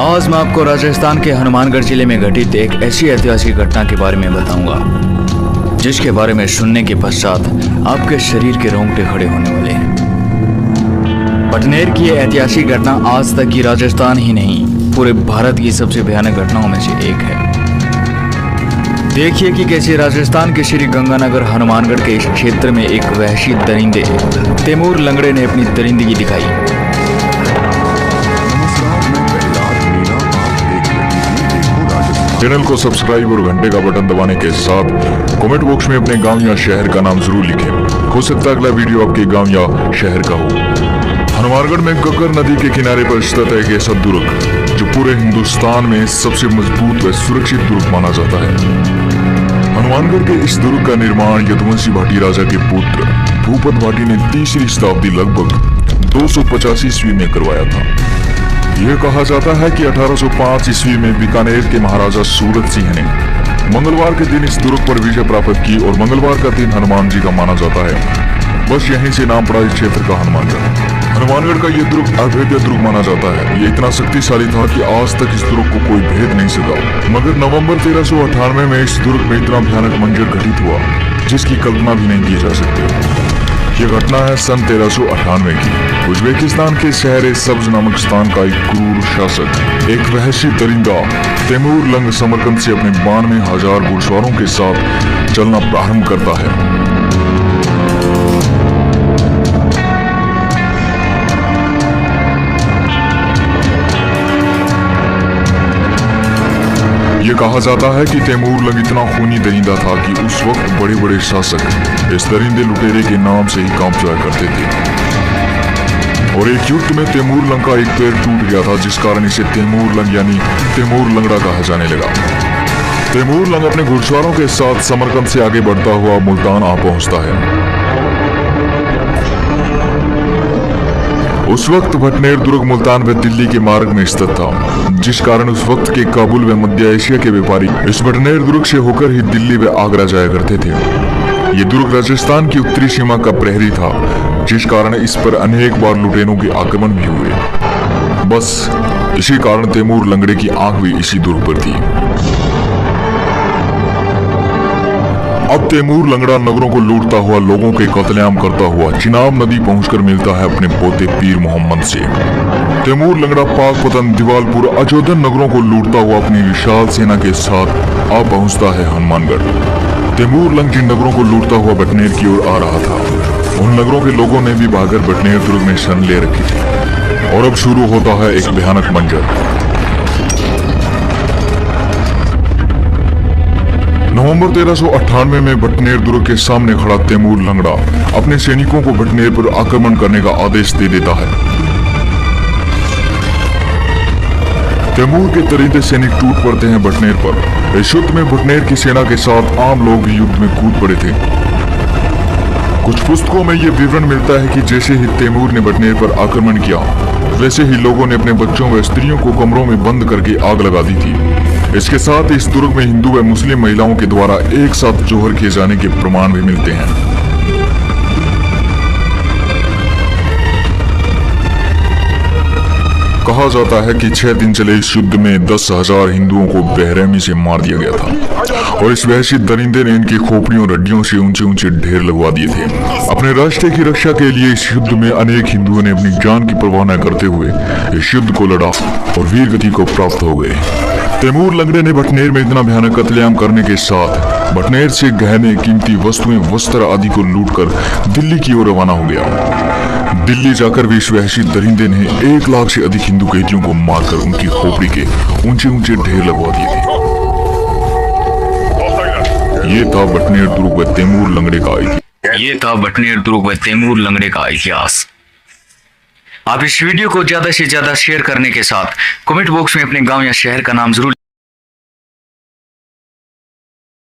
आज मैं आपको राजस्थान के हनुमानगढ़ जिले में घटित एक ऐसी ऐतिहासिक घटना के बारे में बताऊंगा जिसके बारे में सुनने के पश्चात आपके शरीर के रोंगटे खड़े होने वाले हैं। बटनेर की यह ऐतिहासिक घटना आज तक की राजस्थान ही नहीं पूरे भारत की सबसे भयानक घटनाओं में से एक है। देखिए कि कैसे राजस्थान के श्री गंगानगर हनुमानगढ़ के इस क्षेत्र में एक वहशी दरिंदे तैमूर लंगड़े ने अपनी दरिंदगी दिखाई। चैनल को सब्सक्राइब और घंटे का बटन दबाने के साथ कमेंट बॉक्स में अपने गांव या शहर का नाम जरूर लिखें। हो सकता है अगला वीडियो आपके गांव या शहर का हो। हनुमानगढ़ में गग्गर नदी के किनारे पर स्थित है एक ऐसा दुर्ग जो पूरे हिंदुस्तान में सबसे मजबूत व सुरक्षित दुर्ग माना जाता है। हनुमानगढ़ के इस दुर्ग का निर्माण यदुवंशी भाटी राजा के पुत्र भूपत भाटी ने 3री शताब्दी लगभग 285 ईस्वी में करवाया था। यह कहा जाता है कि 1805 ईस्वी में बीकानेर के महाराजा सूरत सिंह ने मंगलवार के दिन इस दुर्ग पर विजय प्राप्त की और मंगलवार का दिन हनुमान जी का माना जाता है। बस यहीं से नाम पड़ा इस क्षेत्र का हनुमानगढ़। हनुमानगढ़ का यह दुर्ग अभेद्य दुर्ग माना जाता है। ये इतना शक्तिशाली था कि आज तक इस दुर्ग को कोई भेद नहीं सका। मगर नवंबर 1398 में इस दुर्ग में इतना भयानक मंजर घटित हुआ जिसकी कल्पना भी नहीं की जा सकती। ये घटना है सन 1398 की। उज्बेकिस्तान के शहर सब्ज नामक स्थान का एक क्रूर शासक एक वहशी दरिंदा तैमूर लंग समरकंद से अपने 92,000 घुड़सवारों के साथ चलना प्रारंभ करता है। ये कहा जाता है कि तैमूर लंग इतना खूनी दरिंदा था कि उस वक्त बड़े बड़े शासक इस दरिंदे लुटेरे के नाम से ही कांप जाया करते थे। और एक युद्ध में तैमूर लंग का एक पैर टूट गया था जिस कारण इसे तैमूर लंग यानी तैमूर लंगड़ा कहा जाने लगा। तैमूर लंग अपने घुड़सवारों के साथ समरकंद से आगे बढ़ता हुआ मुल्तान आ पहुंचता है। उस वक्त बटनेर दुर्ग मुल्तान व दिल्ली के मार्ग में स्थित था, जिस कारण उस वक्त के काबुल व मध्य एशिया के व्यापारी इस बटनेर दुर्ग से होकर ही दिल्ली व आगरा जाया करते थे। ये दुर्ग राजस्थान की उत्तरी सीमा का प्रहरी था, जिस कारण इस पर अनेक बार लुटेरों के आक्रमण भी हुए। बस इसी कारण तैमूर लंगड़े की आंख भी इसी दुर्ग पर थी। अब तैमूर लंगड़ा नगरों को लूटता हुआ लोगों के कत्लेआम करता हुआ चिनाब नदी पहुंचकर मिलता है अपने पोते पीर मोहम्मद से। तैमूर लंगड़ा पाकपतन दिवालपुर अजोधन नगरों को लूटता हुआ अपनी विशाल सेना के साथ आ पहुंचता है हनुमानगढ़। तैमूर लंग जिन नगरों को लूटता हुआ बटनेर की ओर आ रहा था उन नगरों के लोगों ने भी भागकर बटनेर दुर्ग में शरण ले रखी थी। और अब शुरू होता है एक भयानक मंजर। नवंबर 1398 में बटनेर दुर्ग के सामने खड़ा तैमूर लंगड़ा अपने सैनिकों को बटनेर पर आक्रमण करने का आदेश दे देता है। तैमूर के दरिंदे सैनिक टूट पड़ते हैं बटनेर पर। इस युद्ध में बटनेर की सेना के साथ आम लोग भी युद्ध में कूद पड़े थे। कुछ पुस्तकों में यह विवरण मिलता है कि जैसे ही तैमूर ने बटनेर पर आक्रमण किया वैसे ही लोगों ने अपने बच्चों व स्त्रियों को कमरों में बंद करके आग लगा दी थी। इसके साथ इस दुर्ग में हिंदू व मुस्लिम महिलाओं के द्वारा एक साथ जोहर किए जाने के प्रमाण भी मिलते हैं। कहा जाता है कि 6 दिन चले इस युद्ध में 10,000 हिंदुओं को बेरहमी से मार दिया गया था और इस वहशी दरिंदे ने इनकी खोपड़ियों और हड्डियों से ऊंचे ऊंचे ढेर लगवा दिए थे। अपने राष्ट्र की रक्षा के लिए इस युद्ध में अनेक हिंदुओं ने अपनी जान की परवाह न करते हुए इस युद्ध को लड़ा और वीर गति को प्राप्त हो गए। तैमूर लंगड़े ने बटनेर में इतना भयानक कत्लेआम करने के साथ बटनेर से गहने कीमती वस्तुएं वस्त्र आदि को लूटकर दिल्ली की ओर रवाना हो गया। दिल्ली जाकर भी इस वहशी दरिंदे ने 1 लाख से अधिक हिंदू कैदियों को मारकर उनकी खोपड़ी के ऊंचे ऊंचे ढेर लगवा दिए थे। ये था बटनेर दुर्ग व तैमूर लंगड़े का इतिहास। आप इस वीडियो को ज्यादा से ज्यादा शेयर करने के साथ कमेंट बॉक्स में अपने गांव या शहर का नाम जरूर